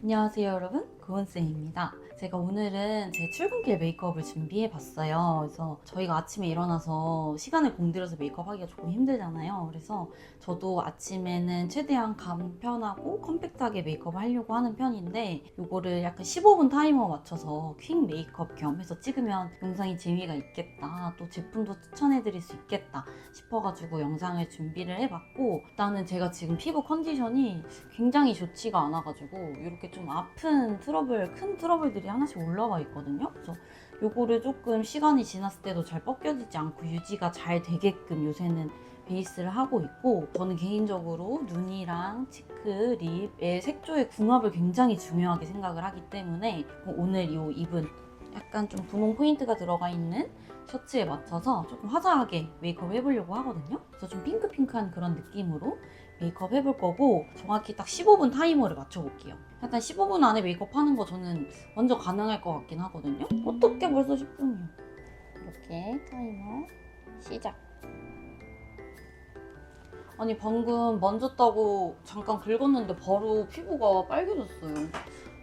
안녕하세요 여러분, 고은쌤입니다. 제가 오늘은 제 출근길 메이크업을 준비해봤어요. 그래서 저희가 아침에 일어나서 시간을 공들여서 메이크업 하기가 조금 힘들잖아요. 그래서 저도 아침에는 최대한 간편하고 컴팩트하게 메이크업을 하려고 하는 편인데 이거를 약간 15분 타이머 맞춰서 퀵 메이크업 겸 해서 찍으면 영상이 재미가 있겠다, 또 제품도 추천해드릴 수 있겠다 싶어가지고 영상을 준비를 해봤고, 일단은 제가 지금 피부 컨디션이 굉장히 좋지가 않아가지고 이렇게 좀 아픈 트러블, 큰 트러블들이 하나씩 올라와 있거든요. 그래서 요거를 조금 시간이 지났을 때도 잘 벗겨지지 않고 유지가 잘 되게끔 요새는 베이스를 하고 있고, 저는 개인적으로 눈이랑 치크, 립의 색조의 궁합을 굉장히 중요하게 생각을 하기 때문에 오늘 이 입은 약간 좀 분홍 포인트가 들어가 있는 셔츠에 맞춰서 조금 화사하게 메이크업 해보려고 하거든요. 그래서 좀 핑크핑크한 그런 느낌으로 메이크업 해볼 거고, 정확히 딱 15분 타이머를 맞춰볼게요. 일단 15분 안에 메이크업 하는 거 저는 완전 가능할 것 같긴 하거든요. 어떻게 벌써 10분이요? 이렇게 타이머 시작. 아니 방금 만졌다고 잠깐 긁었는데 바로 피부가 빨개졌어요.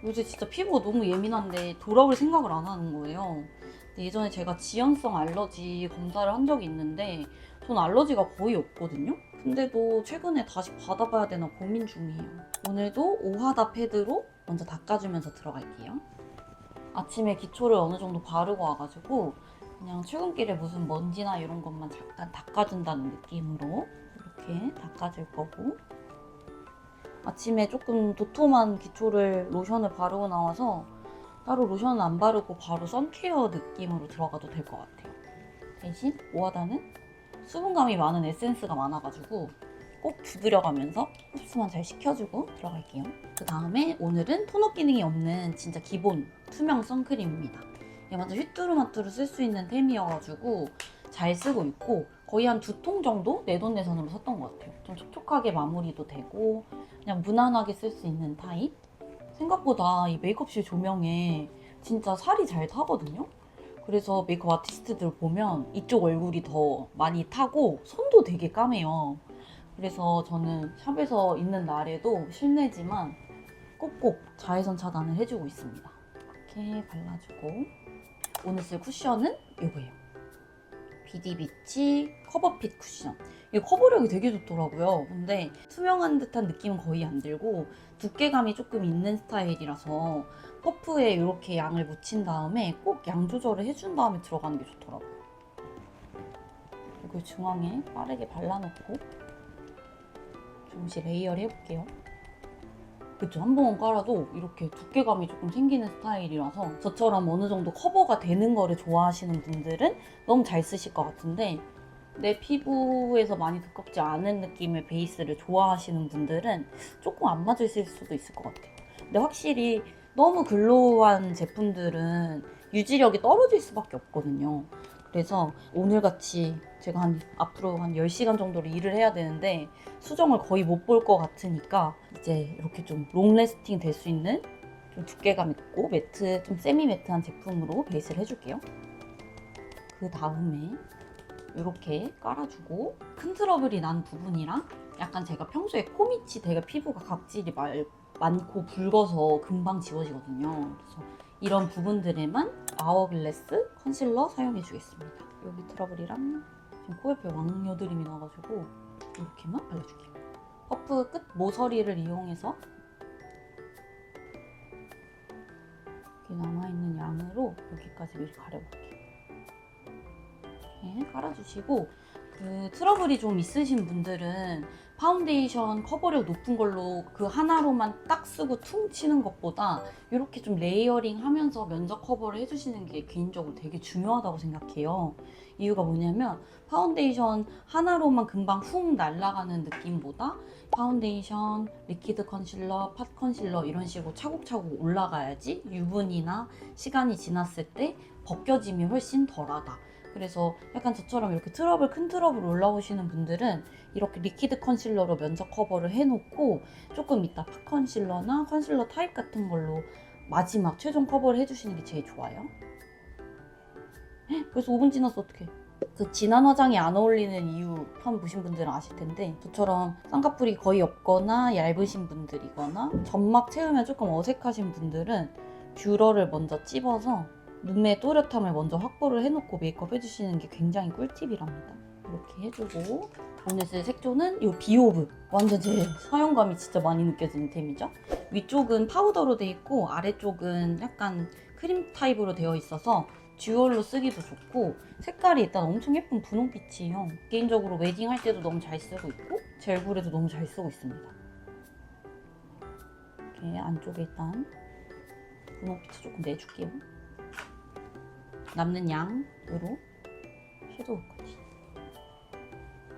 요새 진짜 피부가 너무 예민한데 돌아올 생각을 안 하는 거예요. 근데 예전에 제가 지연성 알러지 검사를 한 적이 있는데 전 알러지가 거의 없거든요. 근데도 최근에 다시 받아봐야 되나 고민 중이에요. 오늘도 오하다 패드로 먼저 닦아주면서 들어갈게요. 아침에 기초를 어느 정도 바르고 와가지고 그냥 출근길에 무슨 먼지나 이런 것만 잠깐 닦아준다는 느낌으로 이렇게 닦아줄 거고, 아침에 조금 도톰한 기초를 로션을 바르고 나와서 따로 로션은 안 바르고 바로 선케어 느낌으로 들어가도 될 것 같아요. 대신 오하다는 수분감이 많은 에센스가 많아가지고 꼭 두드려가면서 흡수만 잘 시켜주고 들어갈게요. 그 다음에 오늘은 토너 기능이 없는 진짜 기본 투명 선크림입니다. 얘 완전 휘뚜루마뚜루 쓸 수 있는 템이어가지고 잘 쓰고 있고, 거의 한 2통 정도 내돈내산으로 샀던 것 같아요. 좀 촉촉하게 마무리도 되고 그냥 무난하게 쓸 수 있는 타입. 생각보다 이 메이크업실 조명에 진짜 살이 잘 타거든요. 그래서 메이크업 아티스트들 보면 이쪽 얼굴이 더 많이 타고 손도 되게 까매요. 그래서 저는 샵에서 있는 날에도 실내지만 꼭꼭 자외선 차단을 해주고 있습니다. 이렇게 발라주고, 오늘 쓸 쿠션은 이거예요. 비디비치 커버핏 쿠션. 이 커버력이 되게 좋더라고요. 근데 투명한 듯한 느낌은 거의 안 들고 두께감이 조금 있는 스타일이라서 퍼프에 이렇게 양을 묻힌 다음에 꼭 양 조절을 해준 다음에 들어가는 게 좋더라고요. 그리고 중앙에 빠르게 발라놓고 조금씩 레이어를 해볼게요. 그쵸, 한 번 깔아도 이렇게 두께감이 조금 생기는 스타일이라서 저처럼 어느 정도 커버가 되는 거를 좋아하시는 분들은 너무 잘 쓰실 것 같은데, 내 피부에서 많이 두껍지 않은 느낌의 베이스를 좋아하시는 분들은 조금 안 맞으실 수도 있을 것 같아요. 근데 확실히 너무 글로우한 제품들은 유지력이 떨어질 수밖에 없거든요. 그래서 오늘같이 제가 앞으로 한 10시간 정도를 일을 해야 되는데 수정을 거의 못 볼 것 같으니까 이제 이렇게 좀 롱래스팅 될 수 있는 좀 두께감 있고 매트, 좀 세미 매트한 제품으로 베이스를 해줄게요. 그 다음에 이렇게 깔아주고, 큰 트러블이 난 부분이랑 약간 제가 평소에 코 밑이 되게 피부가 각질이 많고 붉어서 금방 지워지거든요. 그래서 이런 부분들에만 아워글래스 컨실러 사용해주겠습니다. 여기 트러블이랑 지금 코 옆에 왕여드름이 나가지고 이렇게만 발라줄게요. 퍼프 끝 모서리를 이용해서 이렇게 남아있는 양으로 여기까지 미리 가려볼게요. 이렇게 깔아주시고, 그 트러블이 좀 있으신 분들은 파운데이션 커버력 높은 걸로 그 하나로만 딱 쓰고 퉁 치는 것보다 이렇게 좀 레이어링 하면서 면적 커버를 해주시는 게 개인적으로 되게 중요하다고 생각해요. 이유가 뭐냐면 파운데이션 하나로만 금방 훅 날아가는 느낌보다 파운데이션, 리퀴드 컨실러, 팟 컨실러 이런 식으로 차곡차곡 올라가야지 유분이나 시간이 지났을 때 벗겨짐이 훨씬 덜하다. 그래서 약간 저처럼 이렇게 트러블, 큰 트러블 올라오시는 분들은 이렇게 리퀴드 컨실러로 면적 커버를 해놓고 조금 이따 팟 컨실러나 컨실러 타입 같은 걸로 마지막 최종 커버를 해주시는 게 제일 좋아요. 벌써 5분 지났어, 어떡해. 그 진한 화장이 안 어울리는 이유 한번 보신 분들은 아실 텐데 저처럼 쌍꺼풀이 거의 없거나 얇으신 분들이거나 점막 채우면 조금 어색하신 분들은 뷰러를 먼저 찝어서 눈매 또렷함을 먼저 확보를 해놓고 메이크업 해주시는 게 굉장히 꿀팁이랍니다. 이렇게 해주고 오늘 쓸 색조는 이 비오브. 완전 제 사용감이 진짜 많이 느껴지는 템이죠. 위쪽은 파우더로 돼 있고 아래쪽은 약간 크림 타입으로 되어 있어서 듀얼로 쓰기도 좋고 색깔이 일단 엄청 예쁜 분홍빛이에요. 개인적으로 웨딩할 때도 너무 잘 쓰고 있고 젤굴에도 너무 잘 쓰고 있습니다. 이렇게 안쪽에 일단 분홍빛을 조금 내줄게요. 남는 양으로 섀도우까지.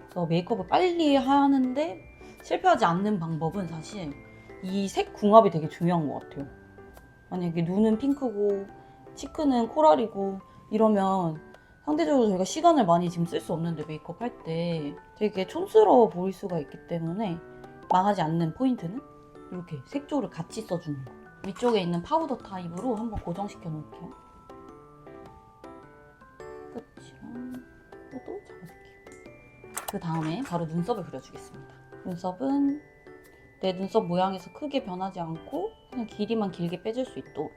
그래서 메이크업을 빨리 하는데 실패하지 않는 방법은 사실 이 색 궁합이 되게 중요한 것 같아요. 만약에 눈은 핑크고 치크는 코랄이고 이러면 상대적으로 저희가 시간을 많이 지금 쓸 수 없는데 메이크업 할 때 되게 촌스러워 보일 수가 있기 때문에 망하지 않는 포인트는 이렇게 색조를 같이 써주는 거. 위쪽에 있는 파우더 타입으로 한번 고정시켜 놓을게요. 끝이랑 코도 잡아줄게요. 그 다음에 바로 눈썹을 그려주겠습니다. 눈썹은 내 눈썹 모양에서 크게 변하지 않고 그냥 길이만 길게 빼줄 수 있도록.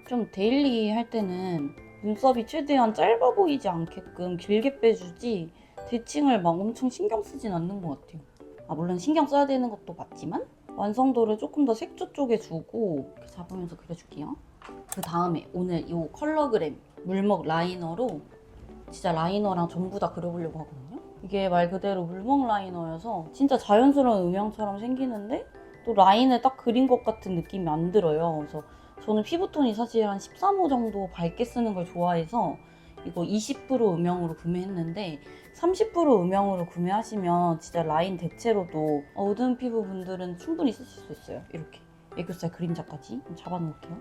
좀 데일리 할 때는 눈썹이 최대한 짧아 보이지 않게끔 길게 빼주지 대칭을 막 엄청 신경 쓰진 않는 것 같아요. 물론 신경 써야 되는 것도 맞지만 완성도를 조금 더 색조 쪽에 주고 이렇게 잡으면서 그려줄게요. 그 다음에 오늘 이 컬러그램 물먹 라이너로 진짜 라이너랑 전부 다 그려보려고 하거든요. 이게 말 그대로 물먹 라이너여서 진짜 자연스러운 음영처럼 생기는데 또 라인을 딱 그린 것 같은 느낌이 안 들어요. 그래서 저는 피부톤이 사실 한 13호 정도 밝게 쓰는 걸 좋아해서 이거 20% 음영으로 구매했는데 30% 음영으로 구매하시면 진짜 라인 대체로도 어두운 피부분들은 충분히 쓰실 수 있어요. 이렇게 애교살 그림자까지 잡아놓을게요.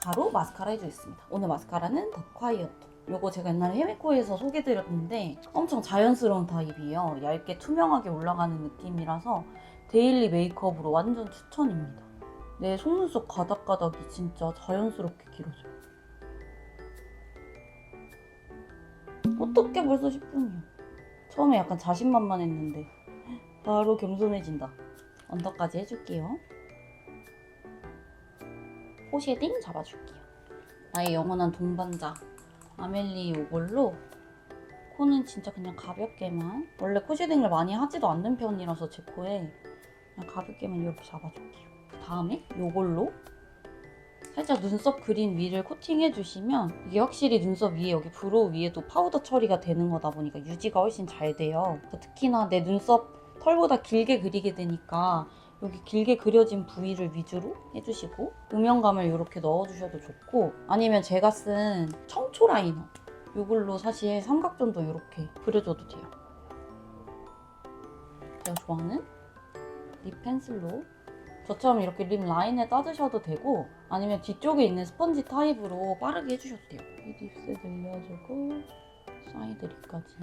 바로 마스카라 해주겠습니다. 오늘 마스카라는 더 콰이어트. 이거 제가 옛날에 헤메코에서 소개드렸는데 엄청 자연스러운 타입이에요. 얇게 투명하게 올라가는 느낌이라서 데일리 메이크업으로 완전 추천입니다. 내 속눈썹 가닥가닥이 진짜 자연스럽게 길어져요. 어떻게 벌써 10분이야. 처음에 약간 자신만만했는데 바로 겸손해진다. 언더까지 해줄게요. 코 쉐딩 잡아줄게요. 나의 영원한 동반자 아멜리 이걸로 코는 진짜 그냥 가볍게만, 원래 코 쉐딩을 많이 하지도 않는 편이라서 제 코에 그냥 가볍게만 이렇게 잡아줄게요. 그 다음에 이걸로 살짝 눈썹 그린 위를 코팅해주시면 이게 확실히 눈썹 위에 여기 브로우 위에도 파우더 처리가 되는 거다 보니까 유지가 훨씬 잘 돼요. 특히나 내 눈썹 털보다 길게 그리게 되니까 여기 길게 그려진 부위를 위주로 해주시고 음영감을 이렇게 넣어주셔도 좋고, 아니면 제가 쓴 청초 라이너 이걸로 사실 삼각존도 이렇게 그려줘도 돼요. 제가 좋아하는 립 펜슬로 저처럼 이렇게 립 라인에 따주셔도 되고, 아니면 뒤쪽에 있는 스펀지 타입으로 빠르게 해주셔도 돼요. 립스 늘려주고 사이드 립까지.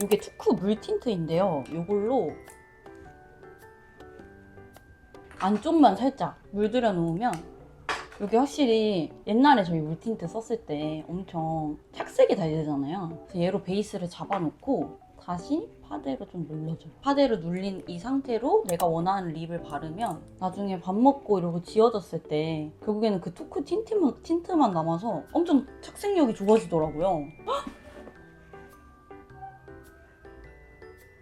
이게 투쿠 물 틴트인데요. 이걸로 안쪽만 살짝 물들여 놓으면 이게 확실히 옛날에 저희 물 틴트 썼을 때 엄청 착색이 잘 되잖아요. 그래서 얘로 베이스를 잡아놓고 다시 파데로 좀 눌러줘요. 파데로 눌린 이 상태로 내가 원하는 립을 바르면 나중에 밥 먹고 이러고 지워졌을 때 결국에는 그 투쿠 틴트만 남아서 엄청 착색력이 좋아지더라고요.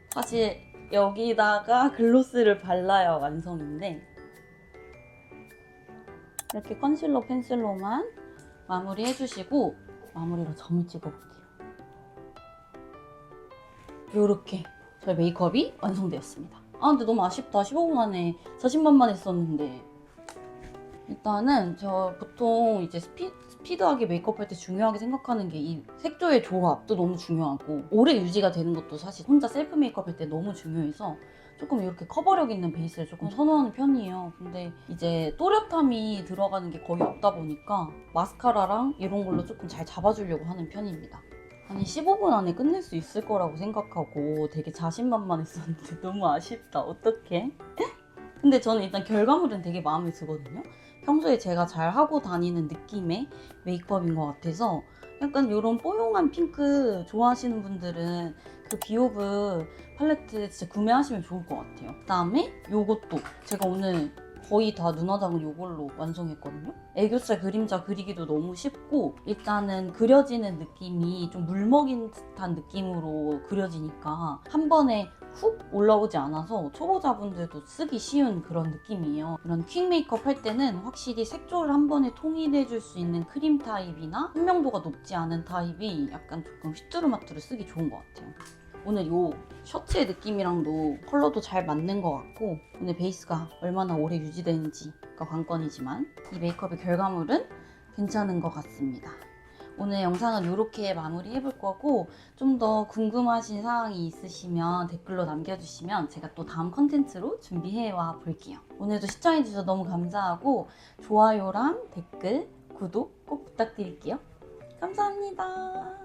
사실 여기다가 글로스를 발라야 완성인데 이렇게 컨실러 펜슬로만 마무리 해주시고 마무리로 점을 찍어볼게요. 이렇게 저희 메이크업이 완성되었습니다. 근데 너무 아쉽다. 15분 안에 자신만만 했었는데. 일단은 저 보통 이제 스피드하게 메이크업 할 때 중요하게 생각하는 게 이 색조의 조합도 너무 중요하고 오래 유지가 되는 것도 사실 혼자 셀프 메이크업 할 때 너무 중요해서 조금 이렇게 커버력 있는 베이스를 조금 선호하는 편이에요. 근데 이제 또렷함이 들어가는 게 거의 없다 보니까 마스카라랑 이런 걸로 조금 잘 잡아주려고 하는 편입니다. 아니 15분 안에 끝낼 수 있을 거라고 생각하고 되게 자신만만했었는데 너무 아쉽다. 어떡해? 근데 저는 일단 결과물은 되게 마음에 들거든요. 평소에 제가 잘 하고 다니는 느낌의 메이크업인 것 같아서 약간 이런 뽀용한 핑크 좋아하시는 분들은 그 비오브 팔레트 진짜 구매하시면 좋을 것 같아요. 그다음에 요것도 제가 오늘 거의 다 눈화장은 이걸로 완성했거든요. 애교살 그림자 그리기도 너무 쉽고 일단은 그려지는 느낌이 좀 물먹인 듯한 느낌으로 그려지니까 한 번에 훅 올라오지 않아서 초보자분들도 쓰기 쉬운 그런 느낌이에요. 이런 퀵 메이크업 할 때는 확실히 색조를 한 번에 통일해 줄 수 있는 크림 타입이나 선명도가 높지 않은 타입이 약간 조금 휘뚜루마뚜루 쓰기 좋은 것 같아요. 오늘 이 셔츠의 느낌이랑도 컬러도 잘 맞는 것 같고 오늘 베이스가 얼마나 오래 유지되는지가 관건이지만 이 메이크업의 결과물은 괜찮은 것 같습니다. 오늘 영상은 이렇게 마무리해 볼 거고 좀 더 궁금하신 사항이 있으시면 댓글로 남겨주시면 제가 또 다음 컨텐츠로 준비해 와 볼게요. 오늘도 시청해 주셔서 너무 감사하고 좋아요랑 댓글, 구독 꼭 부탁드릴게요. 감사합니다.